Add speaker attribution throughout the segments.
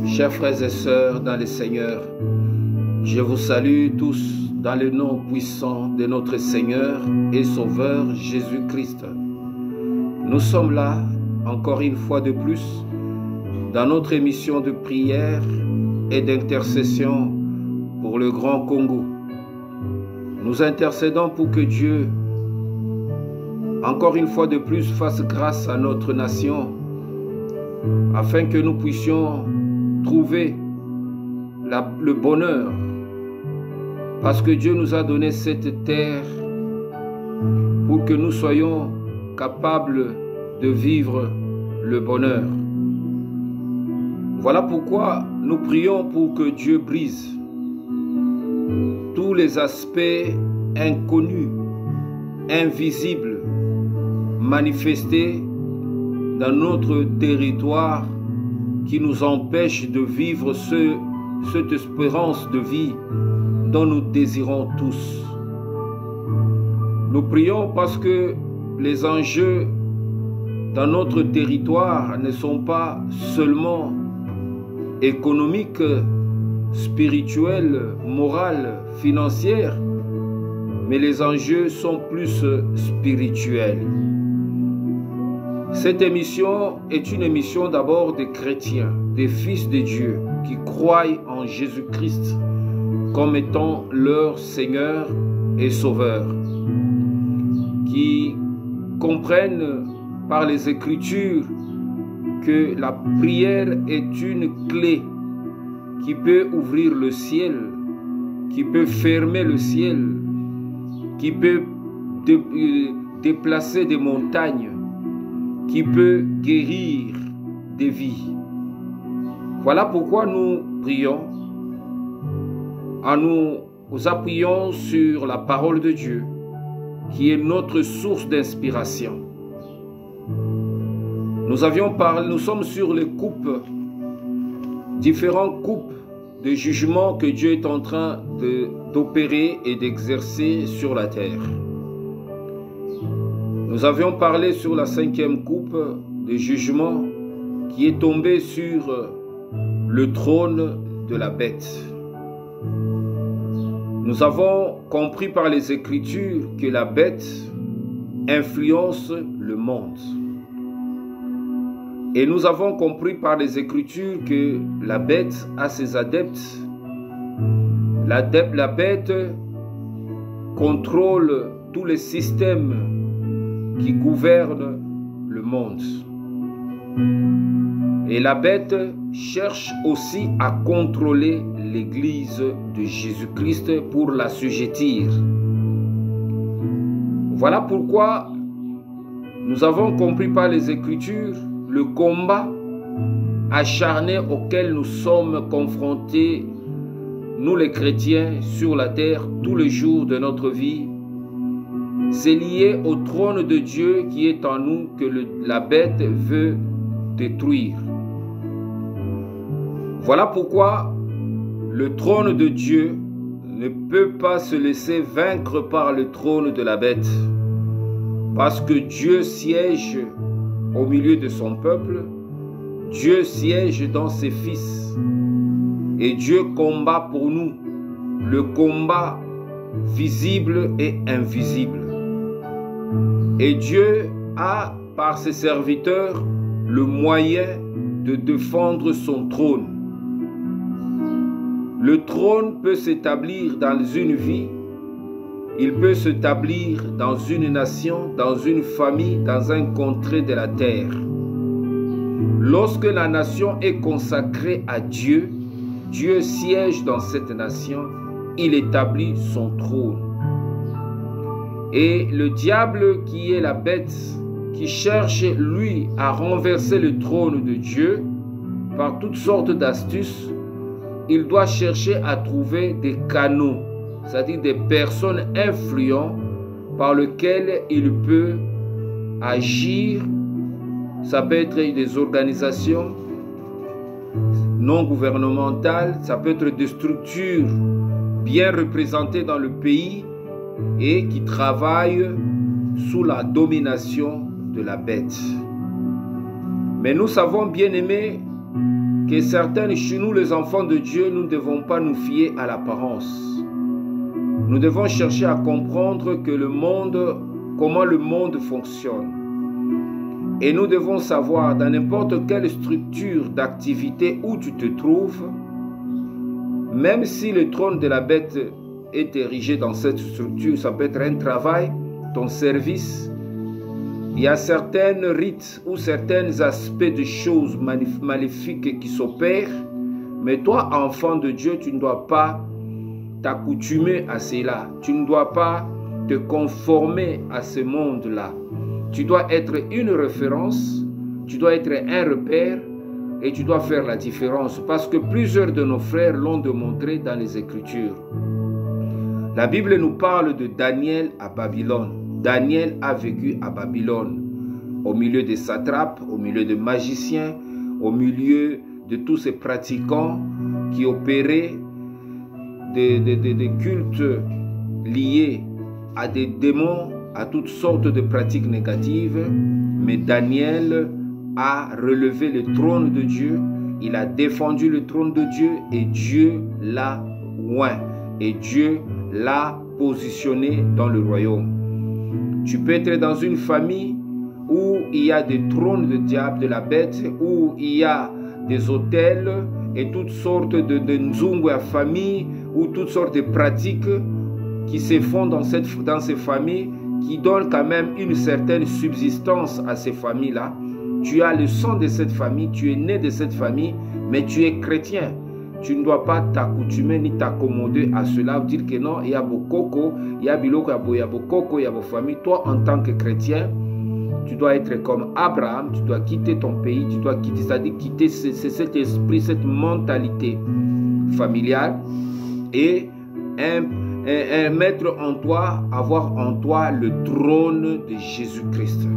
Speaker 1: Chers frères et sœurs dans le Seigneur, je vous salue tous dans le nom puissant de notre Seigneur et Sauveur Jésus-Christ. Nous sommes là, encore une fois de plus, dans notre émission de prière et d'intercession pour le Grand Congo. Nous intercédons pour que Dieu, encore une fois de plus, fasse grâce à notre nation, afin que nous puissions trouver le bonheur, parce que Dieu nous a donné cette terre pour que nous soyons capables de vivre le bonheur. Voilà pourquoi nous prions pour que Dieu brise tous les aspects inconnus, invisibles, manifestés dans notre territoire, qui nous empêche de vivre cette espérance de vie dont nous désirons tous. Nous prions parce que les enjeux dans notre territoire ne sont pas seulement économiques, spirituels, moraux, financiers, mais les enjeux sont plus spirituels. Cette émission est une émission d'abord des chrétiens, des fils de Dieu qui croient en Jésus-Christ comme étant leur Seigneur et Sauveur, qui comprennent par les Écritures que la prière est une clé qui peut ouvrir le ciel, qui peut fermer le ciel, qui peut déplacer des montagnes, qui peut guérir des vies. Voilà pourquoi nous prions en nous appuyant sur la parole de Dieu, qui est notre source d'inspiration. Nous sommes sur les différentes coupes de jugement que Dieu est en train d'opérer et d'exercer sur la terre. Nous avions parlé sur la 5e coupe de jugement qui est tombée sur le trône de la bête. Nous avons compris par les Écritures que la bête influence le monde. Et nous avons compris par les Écritures que la bête a ses adeptes. La bête contrôle tous les systèmes qui gouverne le monde. Et la bête cherche aussi à contrôler l'Église de Jésus-Christ pour l'assujettir. Voilà pourquoi nous avons compris par les Écritures le combat acharné auquel nous sommes confrontés, nous les chrétiens, sur la terre tous les jours de notre vie. C'est lié au trône de Dieu qui est en nous que la bête veut détruire. Voilà pourquoi le trône de Dieu ne peut pas se laisser vaincre par le trône de la bête. Parce que Dieu siège au milieu de son peuple, Dieu siège dans ses fils. Et Dieu combat pour nous le combat visible et invisible. Et Dieu a, par ses serviteurs, le moyen de défendre son trône. Le trône peut s'établir dans une vie, il peut s'établir dans une nation, dans une famille, dans un contrée de la terre. Lorsque la nation est consacrée à Dieu, Dieu siège dans cette nation, il établit son trône. Et le diable, qui est la bête, qui cherche, lui, à renverser le trône de Dieu par toutes sortes d'astuces, il doit chercher à trouver des canaux, c'est-à-dire des personnes influentes par lesquelles il peut agir. Ça peut être des organisations non gouvernementales, ça peut être des structures bien représentées dans le pays et qui travaillent sous la domination de la bête. Mais nous savons, bien-aimés, que certaines, chez nous les enfants de Dieu, nous ne devons pas nous fier à l'apparence. Nous devons chercher à comprendre que le monde, comment le monde fonctionne. Et nous devons savoir dans n'importe quelle structure d'activité où tu te trouves, même si le trône de la bête est érigé dans cette structure, ça peut être un travail, ton service. Il y a certains rites ou certains aspects de choses maléfiques qui s'opèrent, mais toi, enfant de Dieu, tu ne dois pas t'accoutumer à cela. Tu ne dois pas te conformer à ce monde-là. Tu dois être une référence, tu dois être un repère et tu dois faire la différence parce que plusieurs de nos frères l'ont démontré dans les Écritures. La Bible nous parle de Daniel à Babylone. Daniel a vécu à Babylone, au milieu des satrapes, au milieu de magiciens, au milieu de tous ces pratiquants qui opéraient des cultes liés à des démons, à toutes sortes de pratiques négatives. Mais Daniel a relevé le trône de Dieu, il a défendu le trône de Dieu et Dieu l'a oint et Dieu l'a positionné dans le royaume. Tu peux être dans une famille où il y a des trônes de diable, de la bête, où il y a des autels et toutes sortes de nzungu à famille, ou toutes sortes de pratiques qui se font dans ces familles, qui donnent quand même une certaine subsistance à ces familles-là. Tu as le sang de cette famille, tu es né de cette famille, mais tu es chrétien. Tu ne dois pas t'accoutumer ni t'accommoder à cela, ou dire que non, il y a beaucoup, il y a biloko, il y a beaucoup, il y a beaucoup famille. Toi, en tant que chrétien, tu dois être comme Abraham, tu dois quitter ton pays, tu dois quitter, c'est-à-dire quitter cet esprit, cette mentalité familiale et mettre en toi, avoir en toi le trône de Jésus-Christ.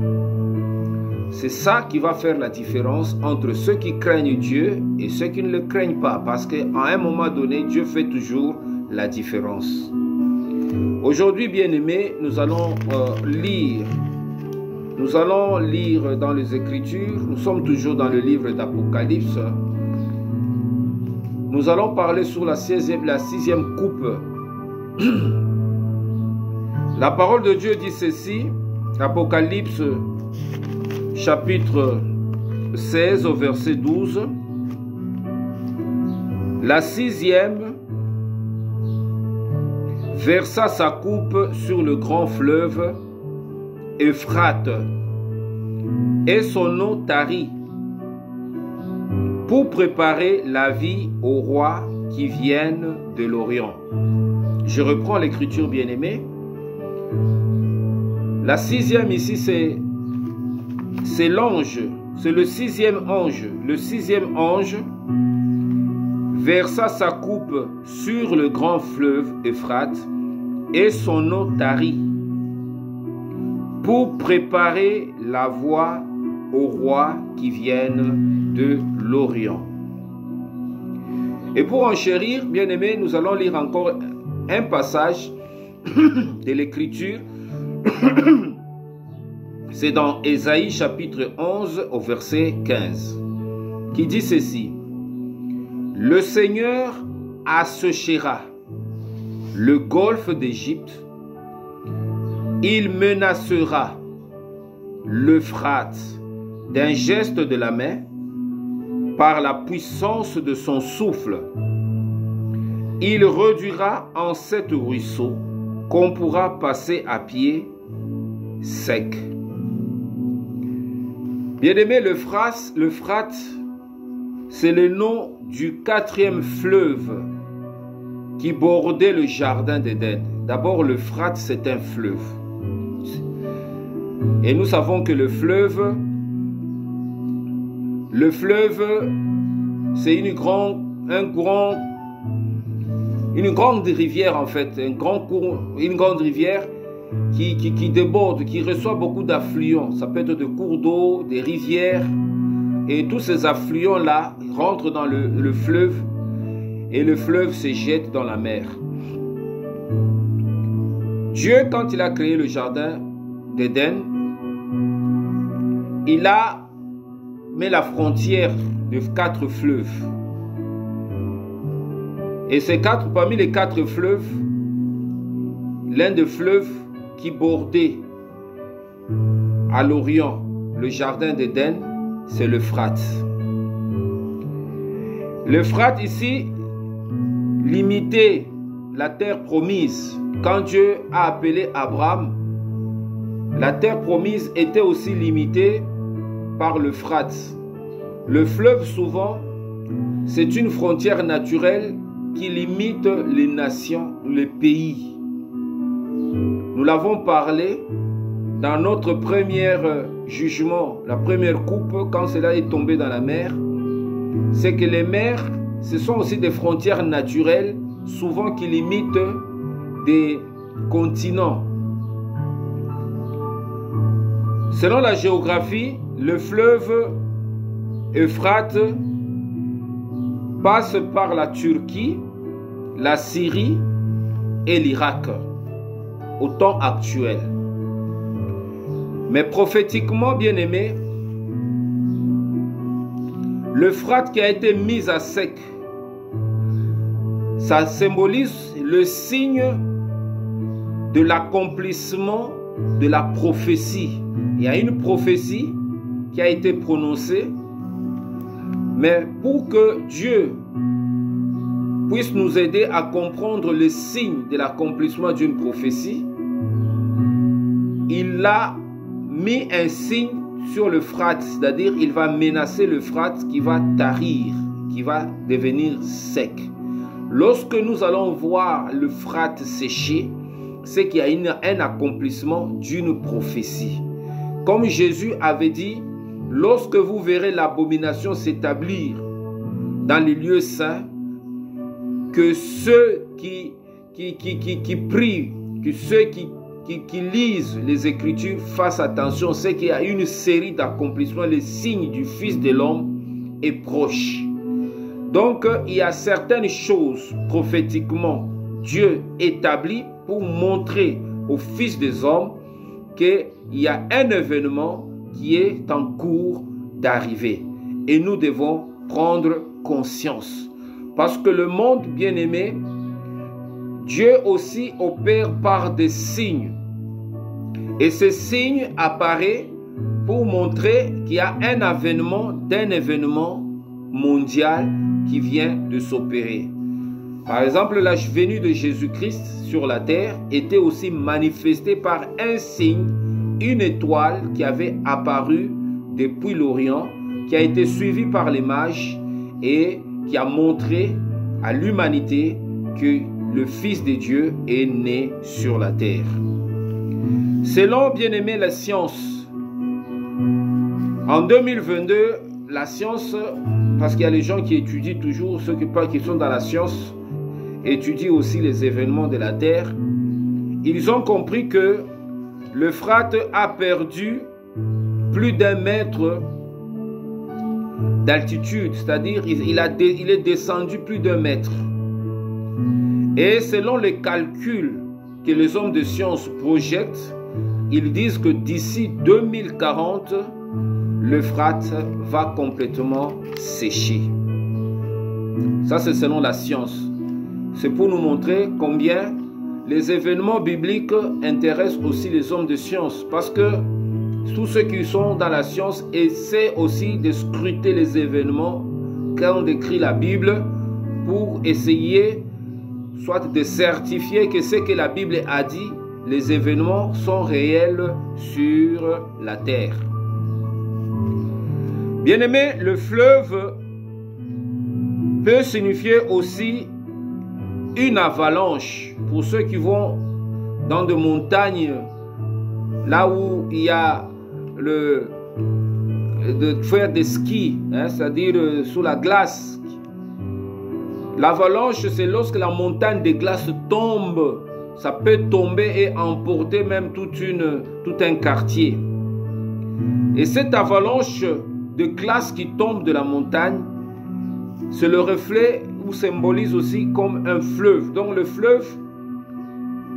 Speaker 1: C'est ça qui va faire la différence entre ceux qui craignent Dieu et ceux qui ne le craignent pas. Parce qu'à un moment donné, Dieu fait toujours la différence. Aujourd'hui, bien-aimés, nous allons lire. Nous allons lire dans les Écritures. Nous sommes toujours dans le livre d'Apocalypse. Nous allons parler sur la sixième coupe. La parole de Dieu dit ceci. Apocalypse chapitre 16 au verset 12. La sixième versa sa coupe sur le grand fleuve Euphrate et son eau tarit pour préparer la vie aux rois qui viennent de l'Orient. Je reprends l'écriture bien-aimée. La sixième ici, c'est l'ange, c'est le sixième ange. Le sixième ange versa sa coupe sur le grand fleuve Euphrate et son eau tarit pour préparer la voie aux rois qui viennent de l'Orient. Et pour enchérir, bien-aimés, nous allons lire encore un passage de l'écriture. C'est dans Ésaïe chapitre 11 au verset 15 qui dit ceci. Le Seigneur asséchera le golfe d'Égypte, il menacera l'Euphrate d'un geste de la main par la puissance de son souffle. Il réduira en sept ruisseaux qu'on pourra passer à pied sec. Bien-aimé, l'Euphrate, c'est le nom du quatrième fleuve qui bordait le jardin d'Éden. D'abord, l'Euphrate, c'est un fleuve. Et nous savons que le fleuve, c'est une grande rivière en fait, une grande rivière qui déborde, qui reçoit beaucoup d'affluents. Ça peut être des cours d'eau, des rivières, et tous ces affluents-là rentrent dans le fleuve, et le fleuve se jette dans la mer. Dieu, quand il a créé le jardin d'Éden, il a met la frontière de 4 fleuves. Et parmi les 4 fleuves, l'un des fleuves qui bordait à l'Orient le jardin d'Éden, c'est l'Euphrate. L'Euphrate ici limitait la terre promise. Quand Dieu a appelé Abraham, la terre promise était aussi limitée par l'Euphrate. Le fleuve, souvent, c'est une frontière naturelle qui limite les nations, les pays. Nous l'avons parlé dans notre premier jugement, la première coupe, quand cela est tombé dans la mer. C'est que les mers, ce sont aussi des frontières naturelles, souvent qui limitent des continents. Selon la géographie, le fleuve Euphrate passe par la Turquie, la Syrie et l'Irak au temps actuel. Mais prophétiquement, bien aimé, l'Euphrate qui a été mis à sec, ça symbolise le signe de l'accomplissement de la prophétie. Il y a une prophétie qui a été prononcée, mais pour que Dieu puisse nous aider à comprendre le signe de l'accomplissement d'une prophétie, il a mis un signe sur l'Euphrate, c'est-à-dire il va menacer l'Euphrate qui va tarir, qui va devenir sec. Lorsque nous allons voir l'Euphrate sécher, c'est qu'il y a un accomplissement d'une prophétie. Comme Jésus avait dit, lorsque vous verrez l'abomination s'établir dans les lieux saints, que ceux qui prient, que ceux qui lisent les Écritures fassent attention, c'est qu'il y a une série d'accomplissements, le signe du Fils de l'homme est proche. Donc, il y a certaines choses prophétiquement Dieu établit pour montrer aux fils des hommes qu'il y a un événement qui est en cours d'arriver. Et nous devons prendre conscience. Parce que le monde bien-aimé, Dieu aussi opère par des signes. Et ces signes apparaissent pour montrer qu'il y a un avènement d'un événement mondial qui vient de s'opérer. Par exemple, la venue de Jésus-Christ sur la terre était aussi manifestée par un signe, une étoile qui avait apparu depuis l'Orient, qui a été suivie par les mages et qui a montré à l'humanité que le Fils de Dieu est né sur la terre. Selon, bien aimé, la science, en 2022, la science, parce qu'il y a les gens qui étudient toujours, ceux qui sont dans la science, étudient aussi les événements de la terre, ils ont compris que l'Euphrate a perdu plus d'1 mètre d'altitude, c'est-à-dire il est descendu plus d'1 mètre. Et selon les calculs que les hommes de science projettent, ils disent que d'ici 2040, l'Euphrate va complètement sécher. Ça, c'est selon la science. C'est pour nous montrer combien les événements bibliques intéressent aussi les hommes de science. Parce que tous ceux qui sont dans la science essaient aussi de scruter les événements quand on décrit la Bible pour essayer soit de certifier que ce que la Bible a dit, les événements sont réels sur la terre. Bien-aimé, le fleuve peut signifier aussi une avalanche pour ceux qui vont dans des montagnes, là où il y a de faire des skis, hein, c'est-à-dire sous la glace. L'avalanche, c'est lorsque la montagne de glace tombe. Ça peut tomber et emporter même tout un quartier. Et cette avalanche de glace qui tombe de la montagne, c'est le reflet ou symbolise aussi comme un fleuve. Donc le fleuve,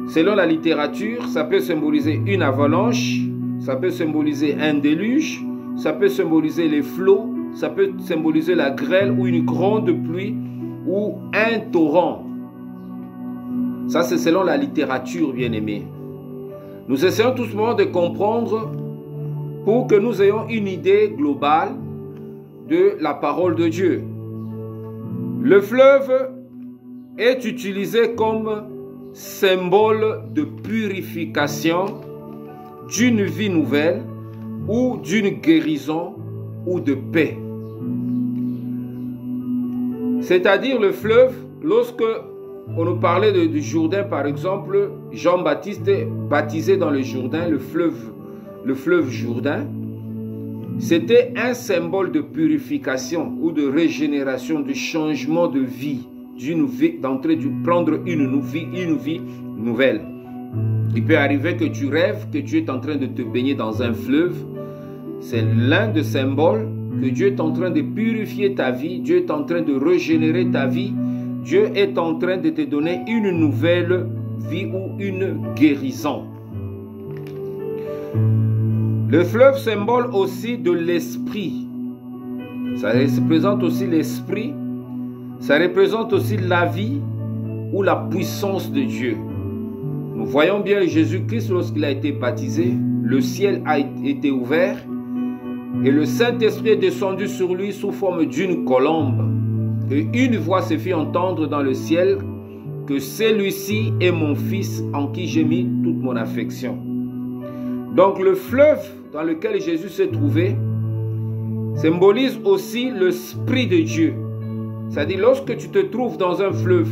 Speaker 1: selon la littérature, ça peut symboliser une avalanche, ça peut symboliser un déluge, ça peut symboliser les flots, ça peut symboliser la grêle ou une grande pluie ou un torrent. Ça, c'est selon la littérature, bien-aimés. Nous essayons tout simplement de comprendre pour que nous ayons une idée globale de la parole de Dieu. Le fleuve est utilisé comme symbole de purification, d'une vie nouvelle ou d'une guérison ou de paix. C'est-à-dire le fleuve, lorsque on nous parlait du Jourdain par exemple, Jean-Baptiste est baptisé dans le Jourdain, le fleuve Jourdain, c'était un symbole de purification ou de régénération, de changement de vie, d'entrer, de prendre une vie nouvelle. Il peut arriver que tu rêves que tu es en train de te baigner dans un fleuve. C'est l'un des symboles que Dieu est en train de purifier ta vie, Dieu est en train de régénérer ta vie, Dieu est en train de te donner une nouvelle vie ou une guérison. Le fleuve symbole aussi de l'esprit. Ça représente aussi l'esprit. Ça représente aussi la vie ou la puissance de Dieu. Nous voyons bien Jésus-Christ lorsqu'il a été baptisé. Le ciel a été ouvert et le Saint-Esprit est descendu sur lui sous forme d'une colombe. Et une voix se fit entendre dans le ciel que celui-ci est mon fils en qui j'ai mis toute mon affection. Donc le fleuve dans lequel Jésus s'est trouvé symbolise aussi l'Esprit de Dieu. C'est-à-dire lorsque tu te trouves dans un fleuve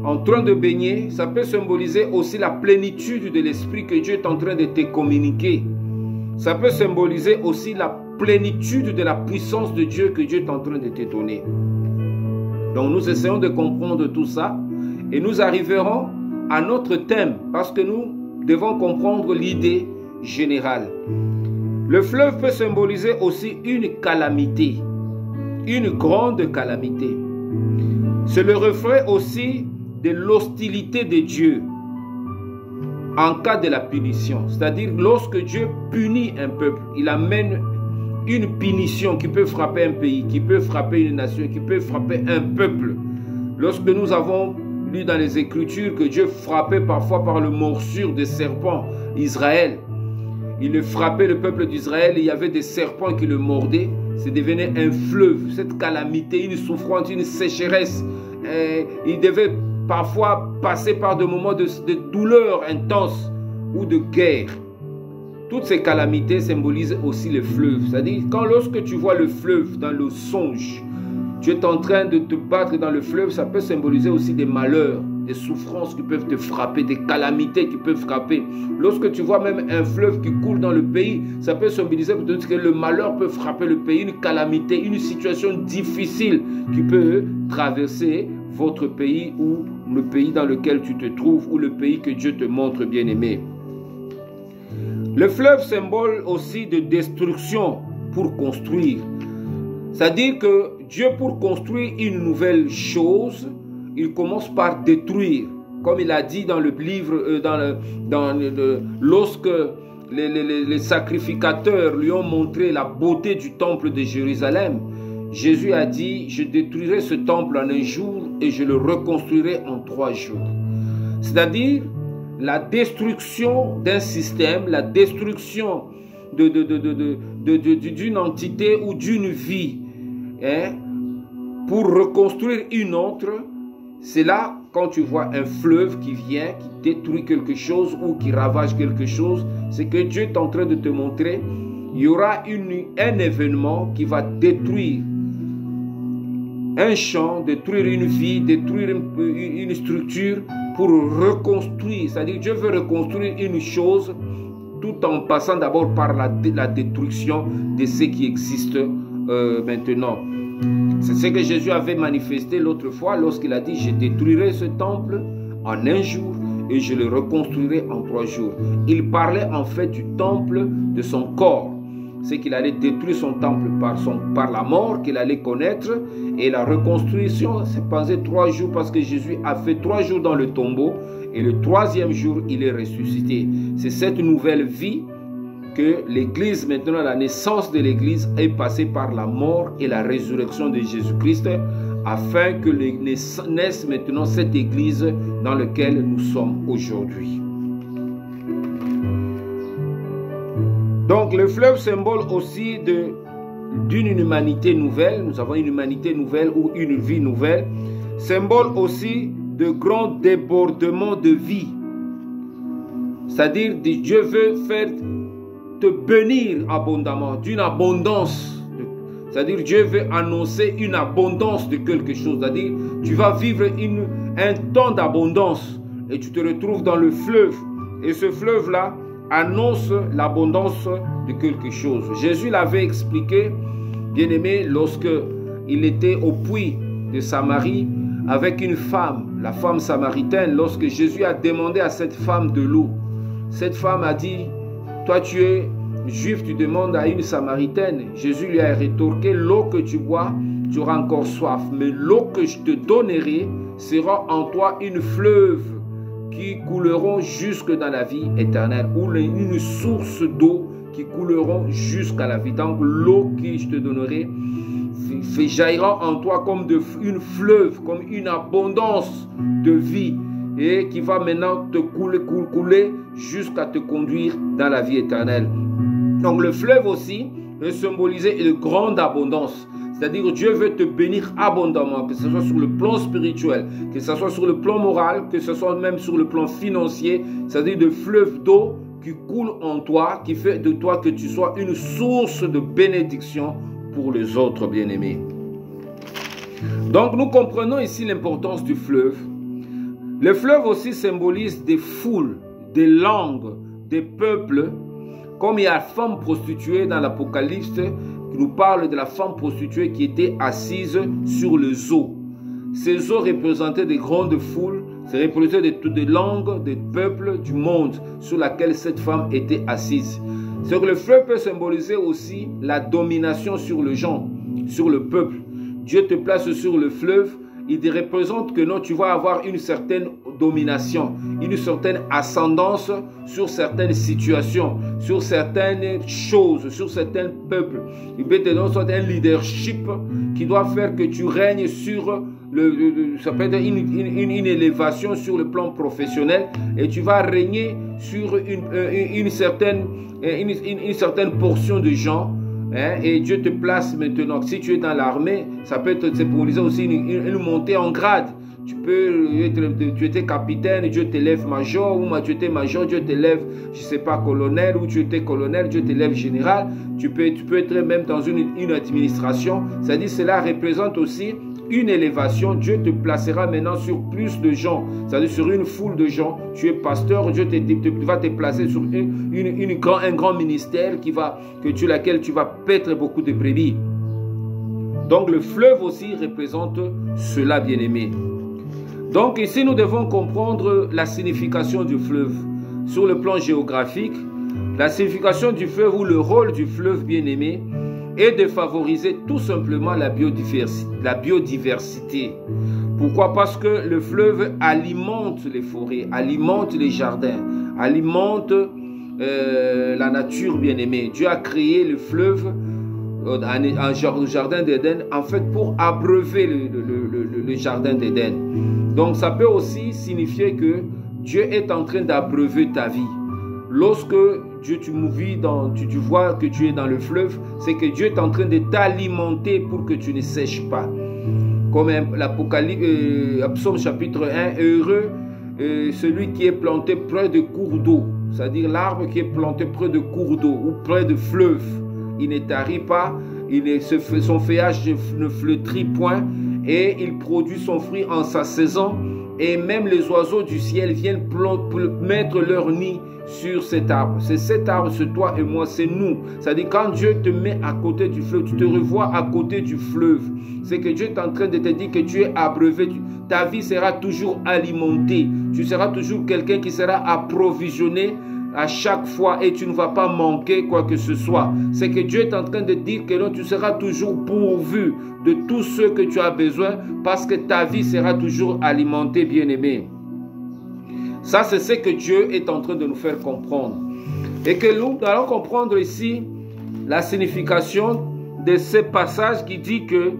Speaker 1: en train de baigner, ça peut symboliser aussi la plénitude de l'Esprit que Dieu est en train de te communiquer. Ça peut symboliser aussi la plénitude de la puissance de Dieu que Dieu est en train de te donner. Donc nous essayons de comprendre tout ça et nous arriverons à notre thème parce que nous devons comprendre l'idée générale. Le fleuve peut symboliser aussi une calamité, une grande calamité. C'est le reflet aussi de l'hostilité de Dieu en cas de la punition. C'est-à-dire lorsque Dieu punit un peuple, il amène une punition qui peut frapper un pays, qui peut frapper une nation, qui peut frapper un peuple. Lorsque nous avons lu dans les Écritures que Dieu frappait parfois par le morsure des serpents Israël, il frappait le peuple d'Israël, il y avait des serpents qui le mordaient, c'est devenu un fleuve, cette calamité, une souffrance, une sécheresse. Il devait parfois passer par des moments de douleur intense ou de guerre. Toutes ces calamités symbolisent aussi le fleuve. C'est-à-dire, lorsque tu vois le fleuve dans le songe, tu es en train de te battre dans le fleuve, ça peut symboliser aussi des malheurs, des souffrances qui peuvent te frapper, des calamités qui peuvent frapper. Lorsque tu vois même un fleuve qui coule dans le pays, ça peut symboliser que le malheur peut frapper le pays, une calamité, une situation difficile qui peut traverser votre pays ou le pays dans lequel tu te trouves ou le pays que Dieu te montre, bien-aimé. Le fleuve symbole aussi de destruction pour construire. C'est-à-dire que Dieu, pour construire une nouvelle chose, il commence par détruire. Comme il a dit dans le livre, lorsque les sacrificateurs lui ont montré la beauté du temple de Jérusalem, Jésus a dit, je détruirai ce temple en un jour et je le reconstruirai en 3 jours. C'est-à-dire la destruction d'un système, la destruction d'une entité ou d'une vie, hein, pour reconstruire une autre. C'est là quand tu vois un fleuve qui vient, qui détruit quelque chose ou qui ravage quelque chose, c'est que Dieu est en train de te montrer, il y aura un événement qui va détruire un champ, détruire une vie, détruire une structure pour reconstruire. C'est-à-dire Dieu veut reconstruire une chose tout en passant d'abord par la destruction de ce qui existe maintenant. C'est ce que Jésus avait manifesté l'autre fois lorsqu'il a dit « Je détruirai ce temple en un jour et je le reconstruirai en 3 jours. » Il parlait en fait du temple de son corps. C'est qu'il allait détruire son temple par la mort qu'il allait connaître, et la reconstruction s'est passée 3 jours parce que Jésus a fait 3 jours dans le tombeau et le 3e jour il est ressuscité. C'est cette nouvelle vie que l'Église, maintenant la naissance de l'Église, est passée par la mort et la résurrection de Jésus-Christ, afin que naisse maintenant cette Église dans laquelle nous sommes aujourd'hui. Donc le fleuve symbole aussi d'une humanité nouvelle. Nous avons une humanité nouvelle ou une vie nouvelle. Symbole aussi de grands débordements de vie. C'est-à-dire que Dieu veut faire te bénir abondamment, d'une abondance. C'est-à-dire Dieu veut annoncer une abondance de quelque chose. C'est-à-dire tu vas vivre un temps d'abondance et tu te retrouves dans le fleuve. Et ce fleuve-là annonce l'abondance de quelque chose. Jésus l'avait expliqué, bien-aimé, lorsque il était au puits de Samarie avec une femme, la femme samaritaine. Lorsque Jésus a demandé à cette femme de l'eau, cette femme a dit, toi tu es juif, tu demandes à une samaritaine. Jésus lui a rétorqué, l'eau que tu bois, tu auras encore soif, mais l'eau que je te donnerai sera en toi une fleuve qui couleront jusque dans la vie éternelle, ou une source d'eau qui couleront jusqu'à la vie. Donc l'eau que je te donnerai jaillira en toi comme une fleuve, comme une abondance de vie, et qui va maintenant te couler jusqu'à te conduire dans la vie éternelle. Donc le fleuve aussi veut symboliser une grande abondance. C'est-à-dire Dieu veut te bénir abondamment, que ce soit sur le plan spirituel, que ce soit sur le plan moral, que ce soit même sur le plan financier. C'est-à-dire de fleuves d'eau qui coulent en toi, qui fait de toi que tu sois une source de bénédiction pour les autres bien-aimés. Donc nous comprenons ici l'importance du fleuve. Le fleuve aussi symbolise des foules, des langues, des peuples. Comme il y a la femme prostituée dans l'Apocalypse, qui nous parle de la femme prostituée qui était assise sur les eaux. Ces eaux représentaient des grandes foules, ça représentait de toutes les langues, des peuples du monde sur laquelle cette femme était assise. Ce que le fleuve peut symboliser aussi la domination sur les gens, sur le peuple. Dieu te place sur le fleuve, il te représente que non, tu vas avoir une certaine domination, une certaine ascendance sur certaines situations, sur certaines choses, sur certains peuples. Il peut te donner un leadership qui doit faire que tu règnes sur ça peut être une élévation sur le plan professionnel, et tu vas régner sur une certaine portion de gens. Et Dieu te place maintenant. Si tu es dans l'armée, ça peut être symboliser aussi une montée en grade. Tu étais capitaine, Dieu t'élève major, ou tu étais major, Dieu t'élève, je ne sais pas, colonel, ou tu étais colonel, Dieu t'élève général. Tu peux être même dans une administration. C'est-à-dire cela représente aussi une élévation. Dieu te placera maintenant sur plus de gens, c'est-à-dire sur une foule de gens. Tu es pasteur, Dieu va te placer sur un grand ministère laquelle tu vas paître beaucoup de brebis. Donc le fleuve aussi représente cela, bien-aimé. Donc ici nous devons comprendre la signification du fleuve. Sur le plan géographique, la signification du fleuve ou le rôle du fleuve, bien-aimé, et de favoriser tout simplement la biodiversité. Pourquoi? Parce que le fleuve alimente les forêts, alimente les jardins, alimente la nature, bien-aimée. Dieu a créé le fleuve, un jardin d'Éden, en fait pour abreuver le jardin d'Éden. Donc ça peut aussi signifier que Dieu est en train d'abreuver ta vie. Lorsque tu vois que tu es dans le fleuve, c'est que Dieu est en train de t'alimenter pour que tu ne sèches pas. Comme l'Apocalypse, Psaume chapitre 1, heureux celui qui est planté près de cours d'eau, c'est-à-dire l'arbre qui est planté près de cours d'eau ou près de fleuves. Il ne tarit pas, son feuillage ne flétrit point, et il produit son fruit en sa saison, et même les oiseaux du ciel viennent mettre leur nid sur cet arbre. C'est cet arbre, c'est toi et moi, c'est nous. C'est-à-dire quand Dieu te met à côté du fleuve, tu te revois à côté du fleuve. C'est que Dieu est en train de te dire que tu es abreuvé. Ta vie sera toujours alimentée. Tu seras toujours quelqu'un qui sera approvisionné à chaque fois et tu ne vas pas manquer quoi que ce soit. C'est que Dieu est en train de dire que non, tu seras toujours pourvu de tout ce que tu as besoin parce que ta vie sera toujours alimentée, bien-aimé. Ça, c'est ce que Dieu est en train de nous faire comprendre. Et que nous allons comprendre ici la signification de ce passage qui dit que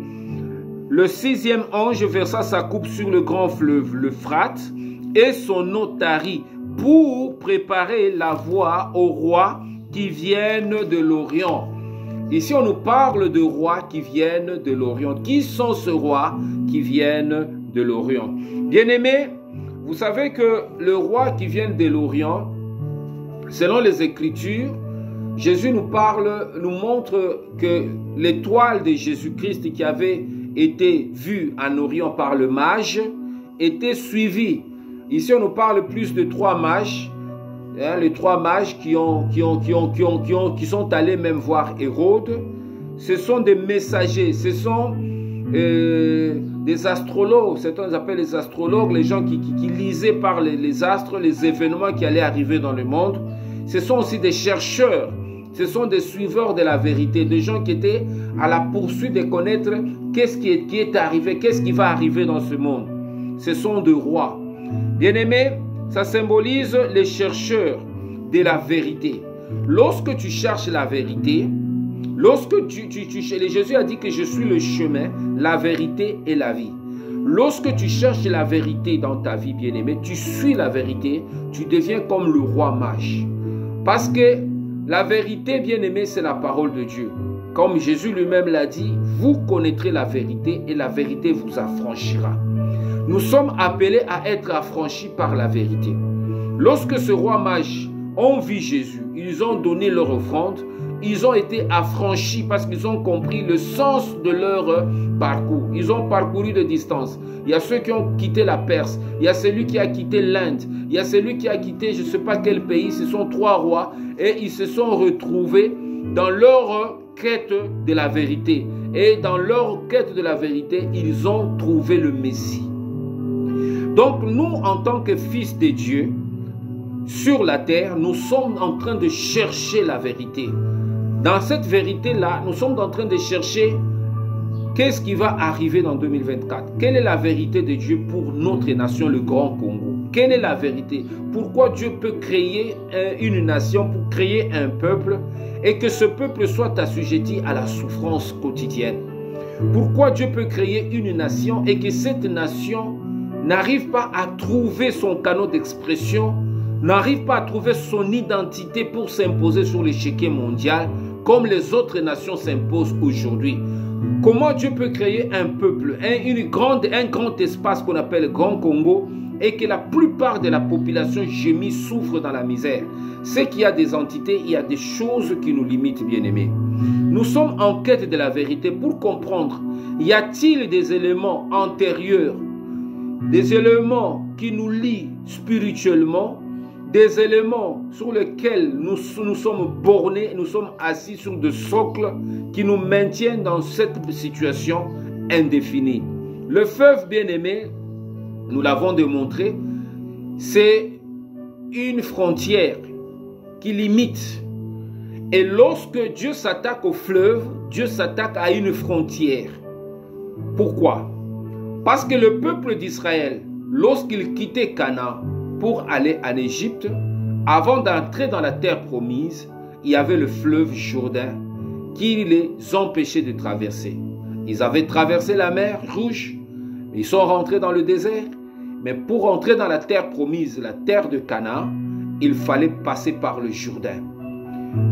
Speaker 1: le 6e ange versa sa coupe sur le grand fleuve, l'Euphrate, et son eau tarit pour préparer la voie aux rois qui viennent de l'Orient. Ici, on nous parle de rois qui viennent de l'Orient. Qui sont ces rois qui viennent de l'Orient? Bien-aimés, vous savez que le roi qui vient de l'Orient, selon les Écritures, Jésus nous montre que l'étoile de Jésus-Christ qui avait été vue en Orient par le mage était suivie. Ici, on nous parle plus de 3 mages, hein, les 3 mages qui sont allés même voir Hérode. Ce sont des messagers, ce sont des astrologues, certains appellent les astrologues, les gens qui lisaient par les astres les événements qui allaient arriver dans le monde. Ce sont aussi des chercheurs, ce sont des suiveurs de la vérité, des gens qui étaient à la poursuite de connaître qu'est-ce qui est arrivé, qu'est-ce qui va arriver dans ce monde. Ce sont des rois. Bien-aimés, ça symbolise les chercheurs de la vérité. Lorsque tu cherches la vérité, Jésus a dit que je suis le chemin, la vérité et la vie. Lorsque tu cherches la vérité dans ta vie, bien-aimé, tu suis la vérité, tu deviens comme le roi mage. Parce que la vérité, bien-aimé, c'est la parole de Dieu. Comme Jésus lui-même l'a dit, vous connaîtrez la vérité et la vérité vous affranchira. Nous sommes appelés à être affranchis par la vérité. Lorsque ce roi mage ont vu Jésus, ils ont donné leur offrande, ils ont été affranchis parce qu'ils ont compris le sens de leur parcours. Ils ont parcouru de distance. Il y a ceux qui ont quitté la Perse, il y a celui qui a quitté l'Inde, il y a celui qui a quitté je ne sais pas quel pays. Ce sont 3 rois et ils se sont retrouvés dans leur quête de la vérité. Et dans leur quête de la vérité, ils ont trouvé le Messie. Donc nous, en tant que fils de Dieu, sur la terre, nous sommes en train de chercher la vérité. Dans cette vérité-là, nous sommes en train de chercher qu'est-ce qui va arriver dans 2024. Quelle est la vérité de Dieu pour notre nation, le Grand Congo? Quelle est la vérité? Pourquoi Dieu peut créer une nation, pour créer un peuple, et que ce peuple soit assujetti à la souffrance quotidienne? Pourquoi Dieu peut créer une nation et que cette nation n'arrive pas à trouver son canal d'expression, n'arrive pas à trouver son identité pour s'imposer sur l'échiquier mondial comme les autres nations s'imposent aujourd'hui? Comment Dieu peut créer un peuple, un grand espace qu'on appelle le Grand Congo, et que la plupart de la population gémit, souffre dans la misère? C'est qu'il y a des entités, il y a des choses qui nous limitent, bien-aimés. Nous sommes en quête de la vérité pour comprendre, y a-t-il des éléments antérieurs, des éléments qui nous lient spirituellement, des éléments sur lesquels nous sommes bornés, nous sommes assis sur des socles qui nous maintiennent dans cette situation indéfinie. Le fleuve, bien-aimé, nous l'avons démontré, c'est une frontière qui limite. Et lorsque Dieu s'attaque au fleuve, Dieu s'attaque à une frontière. Pourquoi? Parce que le peuple d'Israël, lorsqu'il quittait Canaan pour aller en Égypte, avant d'entrer dans la terre promise, il y avait le fleuve Jourdain qui les empêchait de traverser. Ils avaient traversé la mer Rouge, ils sont rentrés dans le désert, mais pour entrer dans la terre promise, la terre de Canaan, il fallait passer par le Jourdain.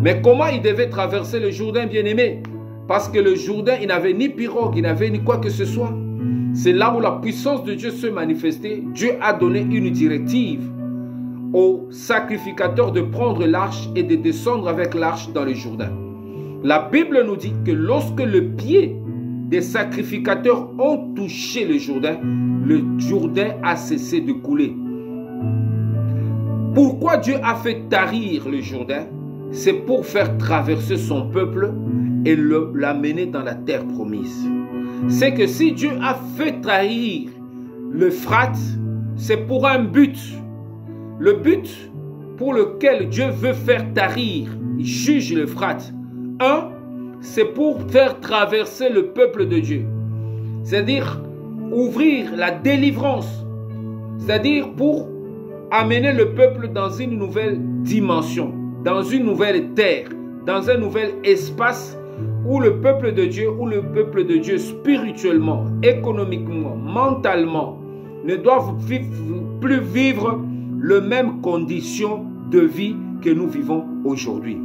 Speaker 1: Mais comment ils devaient traverser le Jourdain, bien-aimé? Parce que le Jourdain, il n'avait ni pirogue, il n'avait ni quoi que ce soit. C'est là où la puissance de Dieu se manifestait. Dieu a donné une directive aux sacrificateurs de prendre l'arche et de descendre avec l'arche dans le Jourdain. La Bible nous dit que lorsque le pied des sacrificateurs ont touché le Jourdain a cessé de couler. Pourquoi Dieu a fait tarir le Jourdain? C'est pour faire traverser son peuple et l'amener dans la terre promise. C'est que si Dieu a fait trahir l'Euphrate, c'est pour un but. Le but pour lequel Dieu veut faire tarir, il juge l'Euphrate. Un, c'est pour faire traverser le peuple de Dieu. C'est-à-dire ouvrir la délivrance. C'est-à-dire pour amener le peuple dans une nouvelle dimension. dans une nouvelle terre, dans un nouvel espace où le peuple de Dieu spirituellement, économiquement, mentalement, ne doivent plus vivre les mêmes conditions de vie que nous vivons aujourd'hui.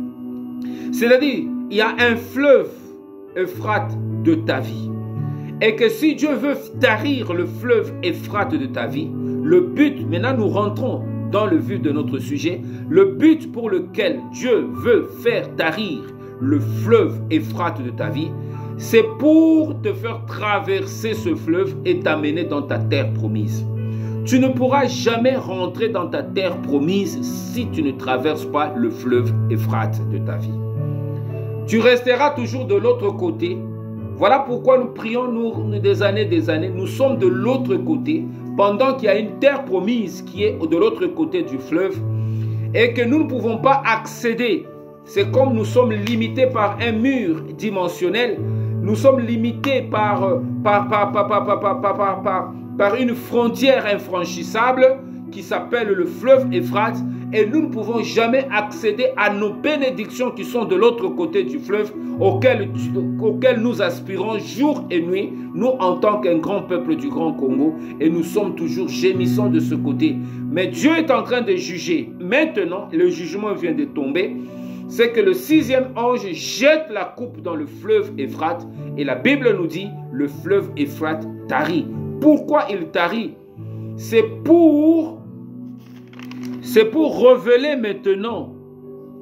Speaker 1: C'est-à-dire, il y a un fleuve Euphrate de ta vie. Et que si Dieu veut tarir le fleuve Euphrate de ta vie, le but, maintenant nous rentrons dans le vif de notre sujet, le but pour lequel Dieu veut faire tarir le fleuve Euphrate de ta vie, c'est pour te faire traverser ce fleuve et t'amener dans ta terre promise. Tu ne pourras jamais rentrer dans ta terre promise si tu ne traverses pas le fleuve Euphrate de ta vie. Tu resteras toujours de l'autre côté. Voilà pourquoi nous prions des années, nous sommes de l'autre côté, pendant qu'il y a une terre promise qui est de l'autre côté du fleuve et que nous ne pouvons pas accéder. C'est comme nous sommes limités par un mur dimensionnel, nous sommes limités par une frontière infranchissable qui s'appelle le fleuve Euphrate, et nous ne pouvons jamais accéder à nos bénédictions qui sont de l'autre côté du fleuve, auxquelles nous aspirons jour et nuit, nous en tant qu'un grand peuple du Grand Congo, et nous sommes toujours gémissants de ce côté. Mais Dieu est en train de juger. Maintenant, le jugement vient de tomber. C'est que le 6e ange jette la coupe dans le fleuve Euphrate, et la Bible nous dit, le fleuve Euphrate tarit. Pourquoi il tarit? C'est pour révéler maintenant.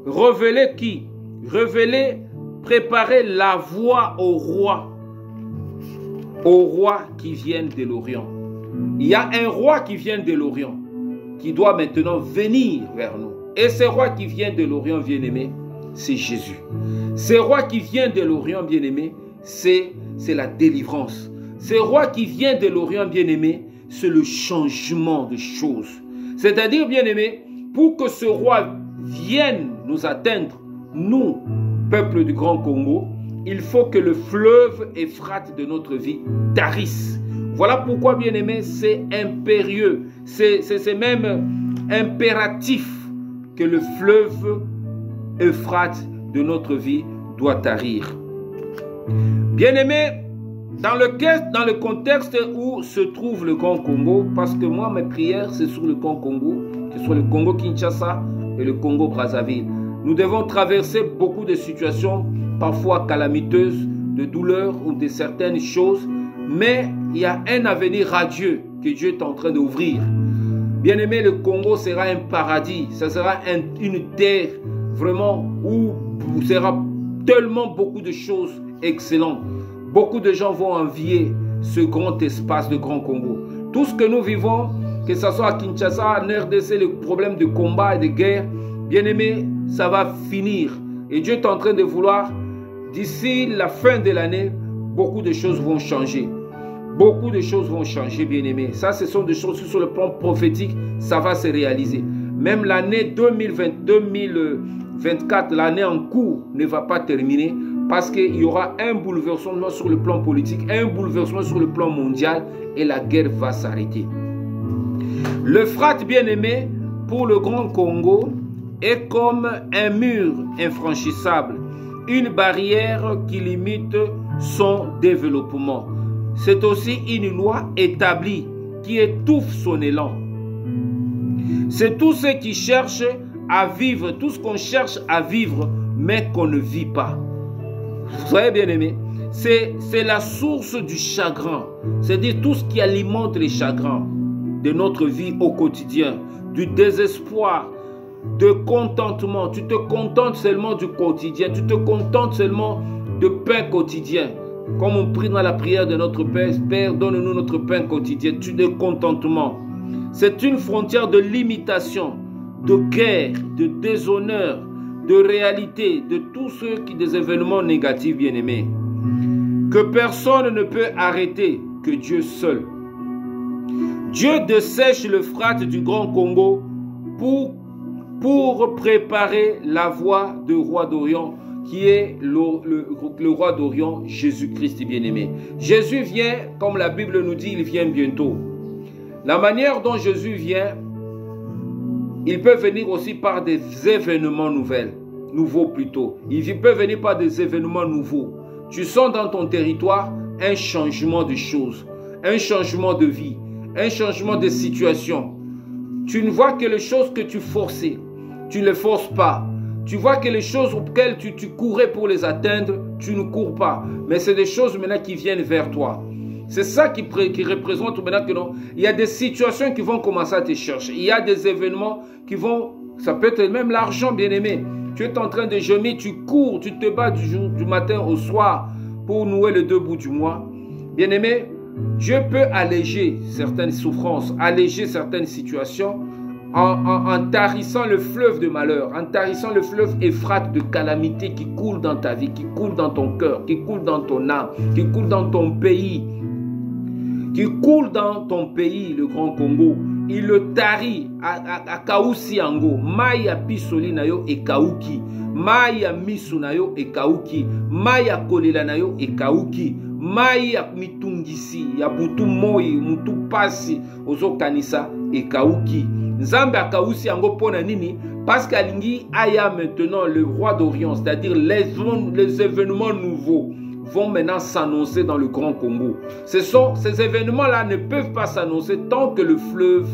Speaker 1: Révéler qui? Révéler, préparer la voie au roi. Au roi qui vient de l'Orient. Il y a un roi qui vient de l'Orient, qui doit maintenant venir vers nous. Et ce roi qui vient de l'Orient, bien-aimé, c'est Jésus. Ce roi qui vient de l'Orient, bien-aimé, c'est la délivrance. Ce roi qui vient de l'Orient, bien-aimé, c'est le changement de choses. C'est-à-dire, bien-aimé, pour que ce roi vienne nous atteindre, nous, peuple du Grand Congo, il faut que le fleuve Euphrate de notre vie tarisse. Voilà pourquoi, bien-aimé, c'est impérieux, c'est même impératif que le fleuve Euphrate de notre vie doit tarir. Bien-aimé, dans le contexte où se trouve le Grand Congo, parce que moi, mes prières, c'est sur le Grand Congo, que ce soit le Congo Kinshasa et le Congo Brazzaville. Nous devons traverser beaucoup de situations, parfois calamiteuses, de douleurs ou de certaines choses, mais il y a un avenir radieux que Dieu est en train d'ouvrir. Bien-aimé, le Congo sera un paradis, ça sera une terre vraiment où il y aura tellement beaucoup de choses excellentes. Beaucoup de gens vont envier ce grand espace de Grand Congo. Tout ce que nous vivons, que ce soit à Kinshasa, en RDC, le problème de combat et de guerre, bien aimé, ça va finir. Et Dieu est en train de vouloir, d'ici la fin de l'année, beaucoup de choses vont changer. Beaucoup de choses vont changer, bien aimé. Ça, ce sont des choses sur le plan prophétique, ça va se réaliser. Même l'année 2024, l'année en cours, ne va pas terminer. Parce qu'il y aura un bouleversement sur le plan politique, un bouleversement sur le plan mondial et la guerre va s'arrêter. L'Euphrate, bien-aimé, pour le Grand Congo, est comme un mur infranchissable, une barrière qui limite son développement. C'est aussi une loi établie qui étouffe son élan. C'est tout ce qui cherche à vivre, tout ce qu'on cherche à vivre, mais qu'on ne vit pas. Vous voyez, bien aimé, c'est la source du chagrin. C'est-à-dire tout ce qui alimente les chagrins de notre vie au quotidien, du désespoir, de contentement. Tu te contentes seulement du quotidien, tu te contentes seulement de pain quotidien. Comme on prie dans la prière de notre Père, Père, donne-nous notre pain quotidien, tu de contentement. C'est une frontière de limitation, de guerre, de déshonneur, de réalité, de tous ceux qui des événements négatifs, bien-aimés, que personne ne peut arrêter, que Dieu seul. Dieu dessèche l'Euphrate du Grand Congo pour préparer la voie du roi d'Orient, qui est le roi d'Orient, Jésus-Christ, bien-aimé. Jésus vient, comme la Bible nous dit, il vient bientôt. La manière dont Jésus vient, Il peut venir aussi par des événements nouveaux plutôt. Il peut venir par des événements nouveaux. Tu sens dans ton territoire un changement de choses, un changement de vie, un changement de situation. Tu ne vois que les choses que tu forçais, tu ne les forces pas. Tu vois que les choses auxquelles tu courais pour les atteindre, tu ne cours pas. Mais c'est des choses maintenant qui viennent vers toi. C'est ça qui représente maintenant que non. Il y a des situations qui vont commencer à te chercher. Il y a des événements qui vont... Ça peut être même l'argent, bien-aimé. Tu es en train de jeûner, tu cours, tu te bats du matin au soir pour nouer les 2 bouts du mois. Bien-aimé, Dieu peut alléger certaines souffrances, alléger certaines situations en tarissant le fleuve de malheur, en tarissant le fleuve Euphrate de calamité qui coule dans ta vie, qui coule dans ton cœur, qui coule dans ton âme, qui coule dans ton pays. Qui coule dans ton pays, le Grand Congo. Il le tarit à Kausi Ango. Maya pisoli na yo e kauki. Maya misu na yo e kauki. Maya kolela na yo e kauki. Maya mitungisi. Ya butu moi, mutu pasi. Ozo kanisa e kauki. Nzambe a Kausi Ango pona nini? Parce qu'alingi aya maintenant le roi d'Orient. C'est-à-dire les événements nouveaux vont maintenant s'annoncer dans le Grand Congo. Ces événements-là ne peuvent pas s'annoncer tant que le fleuve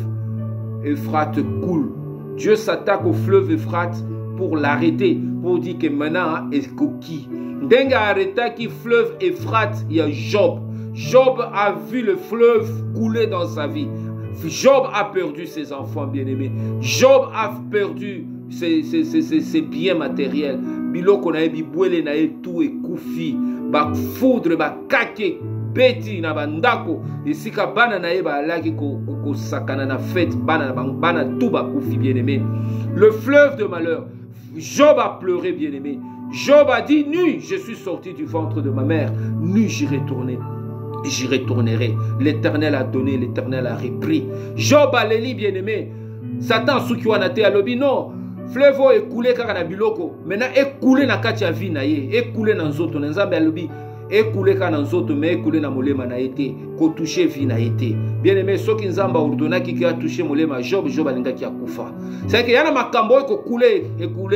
Speaker 1: Euphrate coule. Dieu s'attaque au fleuve Euphrate pour l'arrêter, pour dire que maintenant, est coquille. Denga arrêta qui fleuve Euphrate, il y a Job. Job a vu le fleuve couler dans sa vie. Job a perdu ses enfants bien-aimés. Job a perdu ses biens matériels. Biloko na bibwele na tout et koufi. Ba foudre ba kake beti na bandako esika bana na ba laki ko sakana na fête bana tout ba koufi bien-aimé. Le fleuve de malheur. Job a pleuré bien-aimé. Job a dit nu je suis sorti du ventre de ma mère, nu j'y retournerai. J'y retournerai. L'Éternel a donné, l'Éternel a repris. Job a l'éli bien-aimé. Satan soukiwanate alobi non. Fleuve est coulé car na biloko. Maintenant est coulé na kati ya vie na ye, est coulé na nzoto na nzambe alobi. Est coulé car na nzoto mais est coulé na molema na été, ko toucher vie na été. Bien-aimé, soki nzamba ordonna ki a touché molema Job alinga ki akufa. C'est que yana makambo ko coulé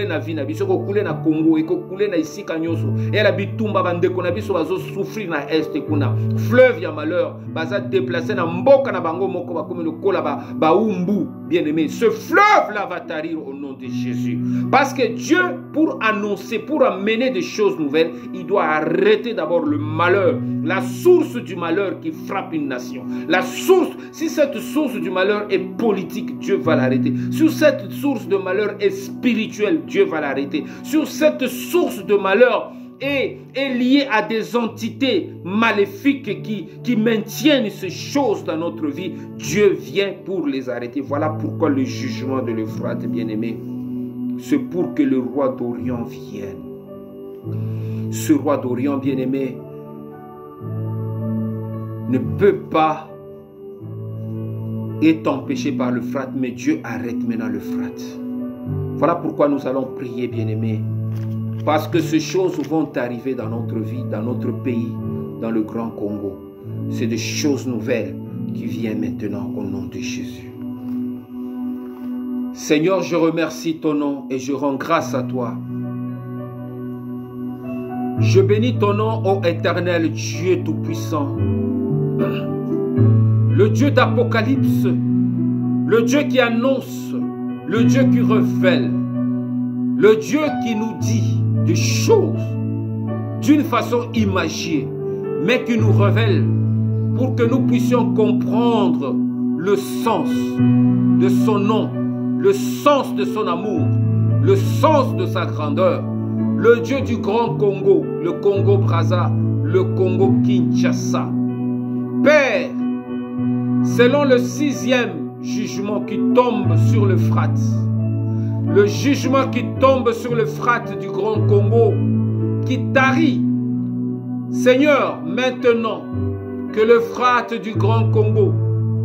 Speaker 1: na vie na biso, ko coulé na Congo, ko coulé na isika nyoso. Et la bitumba bandeko na biso bazo souffrir na est kuna. Fleuve ya malheur, baza déplacer na mboka na bango moko ba comme le kola ba umbu. Bien-aimé, ce fleuve là va tarir au nom de Jésus. Parce que Dieu, pour annoncer, pour amener des choses nouvelles, il doit arrêter d'abord le malheur, la source du malheur qui frappe une nation. La source, si cette source du malheur est politique, Dieu va l'arrêter. Si cette source de malheur est spirituelle, Dieu va l'arrêter. Si cette source de malheur est liée à des entités maléfiques qui maintiennent ces choses dans notre vie, Dieu vient pour les arrêter. Voilà pourquoi le jugement de l'Euphrate, bien-aimé, c'est pour que le roi d'Orient vienne. Ce roi d'Orient, bien-aimé, ne peut pas être empêché par l'Euphrate, mais Dieu arrête maintenant l'Euphrate. Voilà pourquoi nous allons prier, bien-aimé. Parce que ces choses vont arriver dans notre vie, dans notre pays, dans le Grand Congo. C'est des choses nouvelles qui viennent maintenant au nom de Jésus. Seigneur, je remercie ton nom et je rends grâce à toi. Je bénis ton nom, ô éternel Dieu Tout-Puissant. Le Dieu d'Apocalypse, le Dieu qui annonce, le Dieu qui révèle, le Dieu qui nous dit des choses d'une façon imagée, mais qui nous révèle pour que nous puissions comprendre le sens de son nom, le sens de son amour, le sens de sa grandeur. Le Dieu du Grand Congo, le Congo-Brazza, le Congo-Kinshasa. Père, selon le 6e jugement qui tombe sur l'Euphrate, le jugement qui tombe sur l'Euphrate du Grand Congo, qui tarit, Seigneur, maintenant, que l'Euphrate du Grand Congo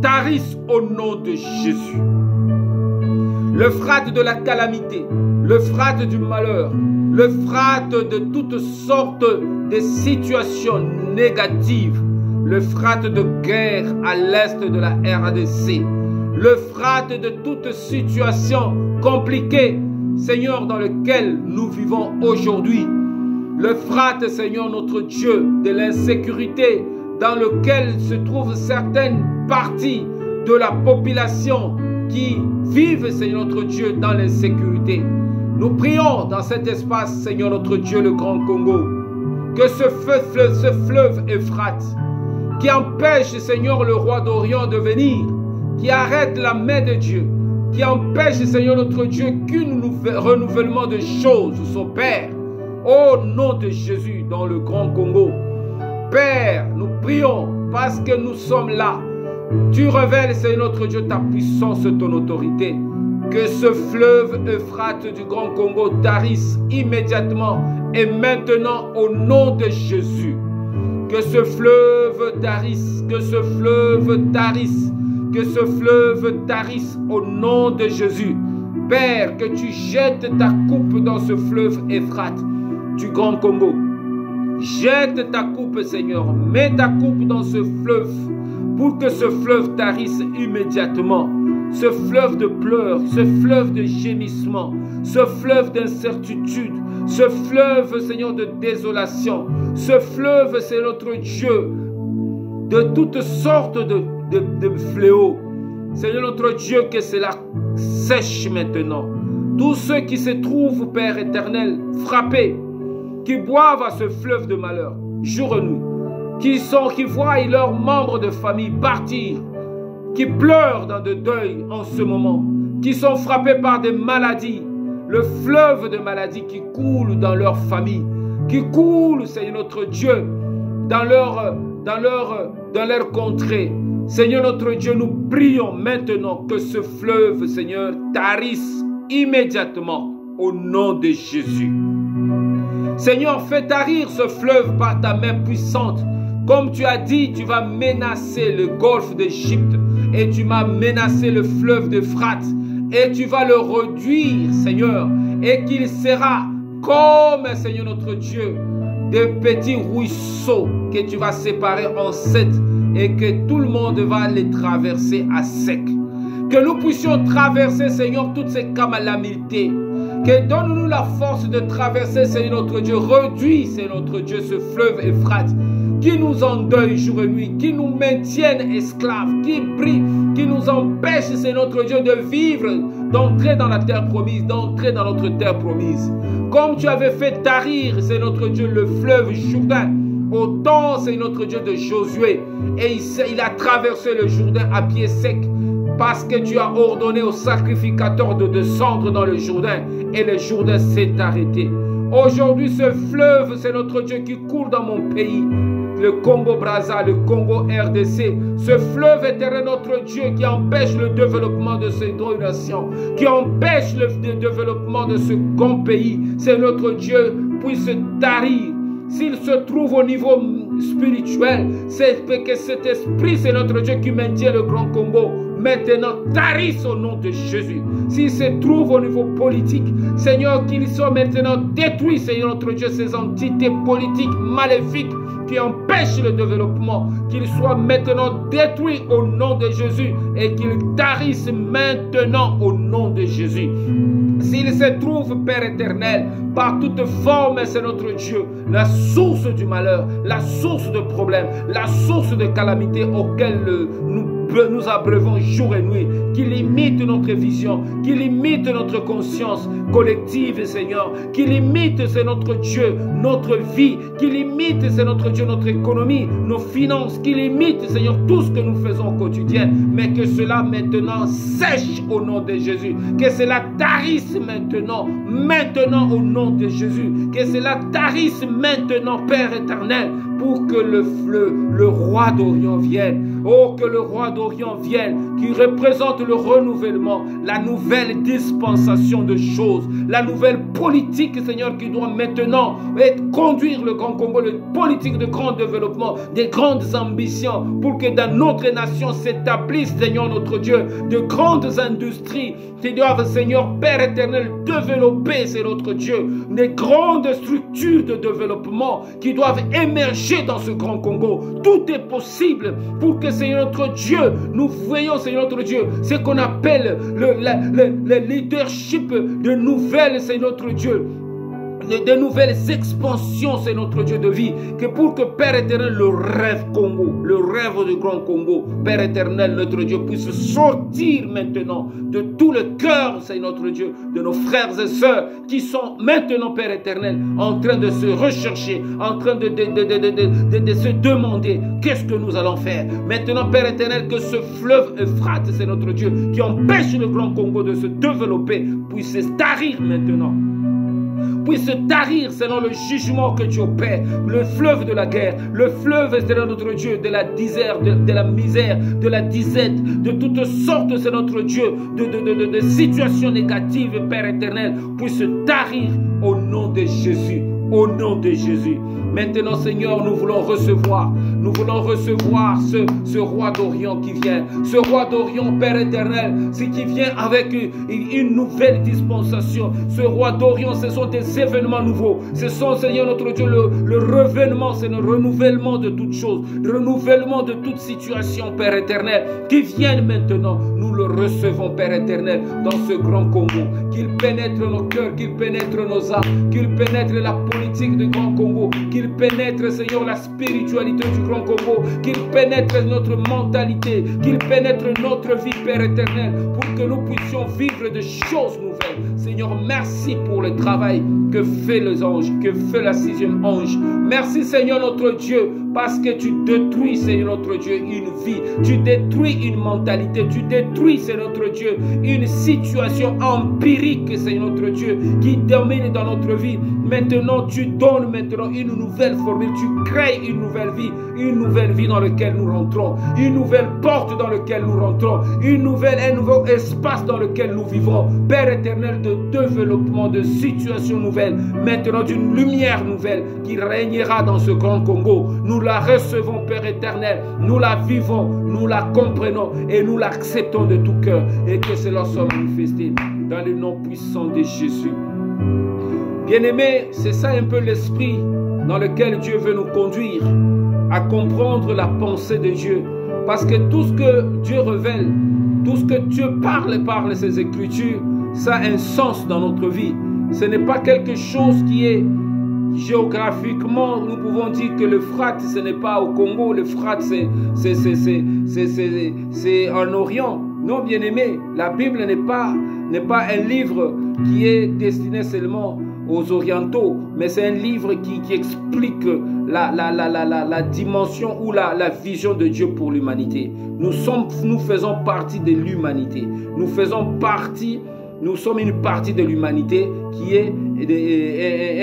Speaker 1: tarisse au nom de Jésus. L'Euphrate de la calamité, l'Euphrate du malheur, l'Euphrate de toutes sortes de situations négatives, l'Euphrate de guerre à l'est de la RDC, l'Euphrate de toute situation compliquée, Seigneur, dans laquelle nous vivons aujourd'hui. L'Euphrate, Seigneur, notre Dieu, de l'insécurité dans lequel se trouvent certaines parties de la population qui vivent, Seigneur, notre Dieu, dans l'insécurité. Nous prions dans cet espace, Seigneur, notre Dieu, le Grand Congo, que ce fleuve Euphrate, qui empêche, Seigneur, le roi d'Orient de venir, qui arrête la main de Dieu, qui empêche, Seigneur, notre Dieu, qu'un renouvellement de choses s'opère. Au nom de Jésus, dans le Grand Congo. Père, nous prions parce que nous sommes là. Tu révèles, Seigneur notre Dieu, ta puissance et ton autorité. Que ce fleuve Euphrate du Grand Congo tarisse immédiatement et maintenant au nom de Jésus. Que ce fleuve tarisse, que ce fleuve tarisse, que ce fleuve tarisse au nom de Jésus. Père, que tu jettes ta coupe dans ce fleuve Euphrate du Grand Congo. Jette ta coupe, Seigneur. Mets ta coupe dans ce fleuve pour que ce fleuve tarisse immédiatement. Ce fleuve de pleurs, ce fleuve de gémissement, ce fleuve d'incertitude, ce fleuve, Seigneur, de désolation, ce fleuve, c'est notre Dieu, de toutes sortes de fléaux. Seigneur notre Dieu, que cela sèche maintenant. Tous ceux qui se trouvent, Père éternel, frappés, qui boivent à ce fleuve de malheur, jour et nuit, qui voient leurs membres de famille partir, qui pleurent dans de deuil en ce moment, qui sont frappés par des maladies, le fleuve de maladies qui coule dans leur famille, qui coule, Seigneur notre Dieu, dans leur contrée. Seigneur notre Dieu, nous prions maintenant que ce fleuve, Seigneur, tarisse immédiatement au nom de Jésus. Seigneur, fais tarir ce fleuve par ta main puissante. Comme tu as dit, tu vas menacer le golfe d'Égypte et tu m'as menacé le fleuve d'Euphrate et tu vas le réduire, Seigneur, et qu'il sera comme, Seigneur notre Dieu, des petits ruisseaux que tu vas séparer en 7 et que tout le monde va les traverser à sec. Que nous puissions traverser, Seigneur, toutes ces calamités. Que donne-nous la force de traverser, Seigneur notre Dieu. Réduis, Seigneur notre Dieu, ce fleuve Euphrate qui nous endeuille jour et nuit, qui nous maintienne esclaves, qui brille, qui nous empêche, Seigneur notre Dieu, de vivre, d'entrer dans la terre promise, d'entrer dans notre terre promise. Comme tu avais fait tarir, Seigneur notre Dieu, le fleuve Jourdain, au temps, Seigneur notre Dieu, de Josué, et il a traversé le Jourdain à pied sec, parce que tu as ordonné aux sacrificateurs de descendre dans le Jourdain, et le Jourdain s'est arrêté. Aujourd'hui, ce fleuve, c'est notre Dieu qui coule dans mon pays, le Congo-Brazza, le Congo-RDC, ce fleuve éternel, notre Dieu, qui empêche le développement de ces deux nations, qui empêche le développement de ce grand pays, c'est notre Dieu, puisse tarir. S'il se trouve au niveau spirituel, c'est que cet esprit, c'est notre Dieu qui maintient le Grand Congo. Maintenant, tarisse au nom de Jésus. S'il se trouve au niveau politique, Seigneur, qu'ils soient maintenant détruits, Seigneur notre Dieu, ces entités politiques maléfiques qui empêchent le développement, qu'ils soient maintenant détruits au nom de Jésus et qu'ils tarissent maintenant au nom de Jésus. S'il se trouve, Père éternel, par toute forme, c'est notre Dieu, la source du malheur, la source de problèmes, la source de calamité auxquelles nous abreuvons jour et nuit, qui limite notre vision, qui limite notre conscience collective, Seigneur, qui limite, c'est notre Dieu, notre vie, qui limite, c'est notre Dieu, notre économie, nos finances, qui limite, Seigneur, tout ce que nous faisons au quotidien, mais que cela maintenant sèche au nom de Jésus, que cela tarisse maintenant au nom de Jésus, que cela tarisse maintenant, Père éternel, pour que le roi d'Orient vienne. Oh, que le roi d'Orient vienne, qui représente le renouvellement, la nouvelle dispensation de choses, la nouvelle politique, Seigneur, qui doit maintenant conduire le Grand Congo, le politique de grand développement, des grandes ambitions, pour que dans notre nation s'établissent, Seigneur notre Dieu, de grandes industries qui doivent, Seigneur, Père éternel, développer, c'est notre Dieu, des grandes structures de développement qui doivent émerger changer dans ce grand Congo. Tout est possible pour que, Seigneur notre Dieu, nous voyons, Seigneur notre Dieu, ce qu'on appelle le leadership de nouvelles, Seigneur notre Dieu, de nouvelles expansions, c'est notre Dieu de vie. Que pour que Père éternel, le rêve Congo, le rêve du grand Congo, Père éternel, notre Dieu, puisse sortir maintenant de tout le cœur, c'est notre Dieu, de nos frères et sœurs qui sont maintenant, Père éternel, en train de se rechercher, en train de se demander qu'est-ce que nous allons faire. Maintenant, Père éternel, que ce fleuve Euphrate, c'est notre Dieu, qui empêche le grand Congo de se développer, puisse tarir maintenant. Puisse tarir selon le jugement que tu opères, le fleuve de la guerre, le fleuve, Seigneur notre Dieu, de la misère, de la disette, de toutes sortes, c'est notre Dieu, de situations négatives, Père éternel, puisse tarir au nom de Jésus. Au nom de Jésus. Maintenant, Seigneur, nous voulons recevoir ce roi d'Orient qui vient. Ce roi d'Orient, Père éternel, c'est qui vient avec une nouvelle dispensation. Ce roi d'Orient, ce sont des événements nouveaux. Ce sont, Seigneur notre Dieu, le revêtement, c'est le renouvellement de toutes choses, le renouvellement de toute situation, Père éternel, qui viennent maintenant. Nous le recevons, Père éternel, dans ce grand Congo. Qu'il pénètre nos cœurs, qu'il pénètre nos âmes, qu'il pénètre la politique du Grand Congo, qu'il pénètre, Seigneur, la spiritualité du Grand Congo, qu'il pénètre notre mentalité, qu'il pénètre notre vie, Père éternel, pour que nous puissions vivre de choses nouvelles. Seigneur, merci pour le travail que fait les anges, que fait la 6e ange. Merci, Seigneur notre Dieu, parce que tu détruis, Seigneur notre Dieu, une vie, tu détruis une mentalité, tu détruis, Seigneur notre Dieu, une situation empirique, Seigneur notre Dieu, qui domine dans notre vie. Maintenant, tu donnes maintenant une nouvelle formule, tu crées une nouvelle vie dans laquelle nous rentrons, une nouvelle porte dans laquelle nous rentrons, un nouveau espace dans lequel nous vivons. Père éternel, de développement, de situation nouvelle, maintenant d'une lumière nouvelle qui régnera dans ce grand Congo. Nous la recevons, Père éternel, nous la vivons, nous la comprenons et nous l'acceptons de tout cœur, et que cela soit manifesté dans le nom puissant de Jésus. Bien-aimés, c'est ça un peu l'esprit dans lequel Dieu veut nous conduire, à comprendre la pensée de Dieu. Parce que tout ce que Dieu révèle, tout ce que Dieu parle par ses Écritures, ça a un sens dans notre vie. Ce n'est pas quelque chose qui est géographiquement, nous pouvons dire que l'Euphrate, ce n'est pas au Congo, l'Euphrate, c'est en Orient. Non, bien-aimé, la Bible n'est pas un livre qui est destiné seulement aux orientaux, mais c'est un livre qui explique la dimension ou la vision de Dieu pour l'humanité. Nous faisons partie de l'humanité. Nous sommes une partie de l'humanité qui est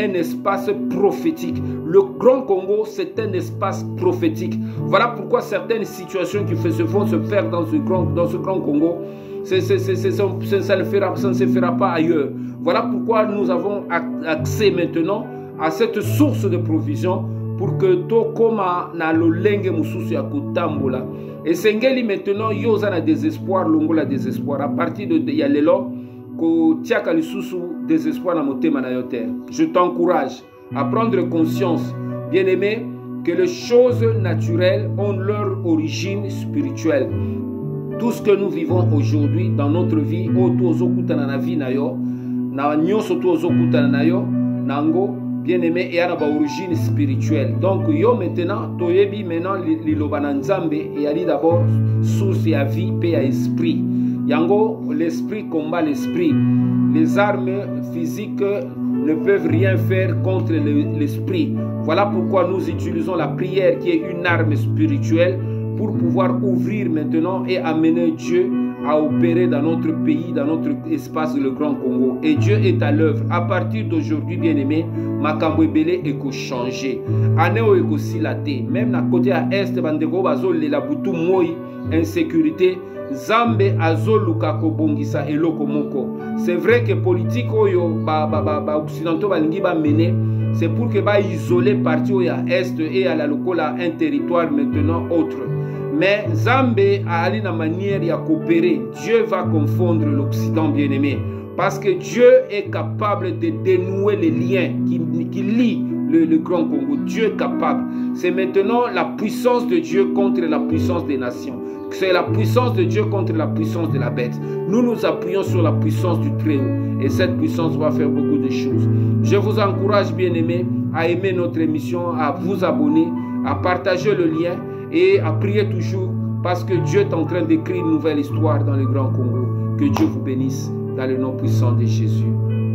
Speaker 1: un espace prophétique. Le Grand Congo, c'est un espace prophétique. Voilà pourquoi certaines situations qui vont se faire dans ce Grand Congo, ça ne se fera pas ailleurs. Voilà pourquoi nous avons accès maintenant à cette source de provision pour que tokoma na lolenge mususu ya kotambola. Et sengeli maintenant yoza na désespoir, longola désespoir. À partir de yalelo ko tiaka lisusu désespoir na motema na yo terre. Je t'encourage à prendre conscience, bien-aimé, que les choses naturelles ont leur origine spirituelle. Tout ce que nous vivons aujourd'hui dans notre vie, bien-aimé, et à origine spirituelle. Donc, yo maintenant, toyebi maintenant l'Ilobananzambe et ali d'abord source à vie, paix à esprit. Yango, l'esprit combat l'esprit. Les armes physiques ne peuvent rien faire contre l'esprit. Voilà pourquoi nous utilisons la prière qui est une arme spirituelle pour pouvoir ouvrir maintenant et amener Dieu à opérer dans notre pays, dans notre espace, le Grand Congo. Et Dieu est à l'œuvre. À partir d'aujourd'hui, bien-aimé, Makambo Ebele eko changé. Aneo eko silate. Même na côté à est, bandego bazol la butu moi, insécurité. Zambe azoluka kobongisa eloko moko. C'est vrai que politique oyo occidentaux balingi ba mener, c'est pour que ba isoler parti au est et à la lokola un territoire maintenant autre. Mais Zambé a allé dans manière de coopérer. Dieu va confondre l'Occident, bien-aimé. Parce que Dieu est capable de dénouer les liens qui lient le Grand Congo. Dieu est capable. C'est maintenant la puissance de Dieu contre la puissance des nations. C'est la puissance de Dieu contre la puissance de la bête. Nous nous appuyons sur la puissance du Très-Haut. Et cette puissance va faire beaucoup de choses. Je vous encourage, bien-aimés, à aimer notre émission, à vous abonner, à partager le lien et à prier toujours parce que Dieu est en train d'écrire une nouvelle histoire dans le Grand Congo. Que Dieu vous bénisse dans le nom puissant de Jésus.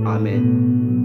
Speaker 1: Amen.